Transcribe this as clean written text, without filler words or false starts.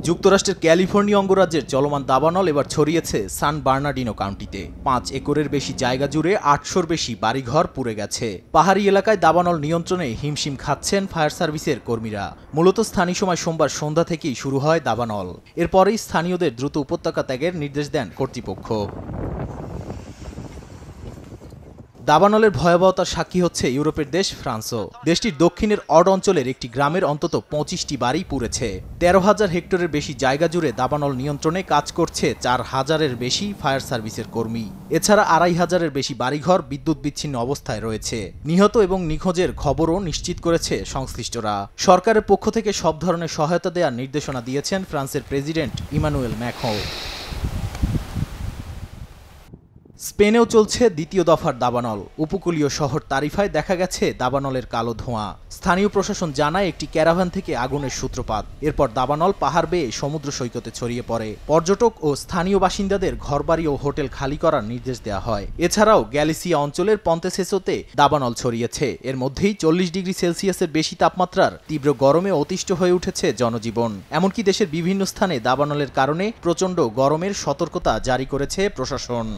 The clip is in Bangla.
যুক্তরাষ্ট্রের ক্যালিফোর্নিয়া অঙ্গরাজ্যের চলমান দাবানল এবার ছড়িয়েছে সান বার্নার্ডিনো কাউন্টিতে। ৫ একরের বেশি জায়গা জুড়ে ৮০০-র বেশি বাড়িঘর পুড়ে গেছে। পাহাড়ি এলাকায় দাবানল নিয়ন্ত্রণে হিমশিম খাচ্ছেন ফায়ার সার্ভিসের কর্মীরা। মূলত স্থানীয় সময় সোমবার সন্ধ্যা থেকেই শুরু হয় দাবানল। এরপরেই স্থানীয়দের দ্রুত উপত্যকা ত্যাগের নির্দেশ দেন কর্তৃপক্ষ। দাবানলের ভয়াবহতার সাক্ষী হচ্ছে ইউরোপের দেশ ফ্রান্সও। দেশটির দক্ষিণের অড অঞ্চলের একটি গ্রামের অন্তত ২৫টি বাড়ি পুড়েছে। ১৩,০০০ হেক্টরের বেশি জায়গা জুড়ে দাবানল নিয়ন্ত্রণে কাজ করছে ৪,০০০-এর বেশি ফায়ার সার্ভিসের কর্মী। এছাড়া ২,৫০০-এর বেশি বাড়িঘর বিদ্যুৎ বিচ্ছিন্ন অবস্থায় রয়েছে। নিহত এবং নিখোঁজের খবরও নিশ্চিত করেছে সংশ্লিষ্টরা। সরকারের পক্ষ থেকে সব ধরনের সহায়তা দেওয়ার নির্দেশনা দিয়েছেন ফ্রান্সের প্রেসিডেন্ট ইমানুয়েল ম্যাক্রঁ। স্পেনেও চলছে দ্বিতীয় দফার দাবানল। উপকূলীয় শহর তারিফায় দেখা গেছে দাবানলের কালো ধোঁয়া। স্থানীয় প্রশাসন জানায় একটি ক্যারাভান থেকে আগুনের সূত্রপাত। এরপর দাবানল পাহাড় বেয়ে সমুদ্র সৈকতে ছড়িয়ে পড়ে। পর্যটক ও স্থানীয় বাসিন্দাদের ঘরবাড়ি ও হোটেল খালি করার নির্দেশ দেওয়া হয়। এছাড়াও গ্যালিসিয়া অঞ্চলের পন্তেসেসোতে দাবানল ছড়িয়েছে। এর মধ্যেই ৪০ ডিগ্রি সেলসিয়াসের বেশি তাপমাত্রার তীব্র গরমে অতিষ্ঠ হয়ে উঠেছে জনজীবন। এমনকি দেশের বিভিন্ন স্থানে দাবানলের কারণে প্রচণ্ড গরমের সতর্কতা জারি করেছে প্রশাসন।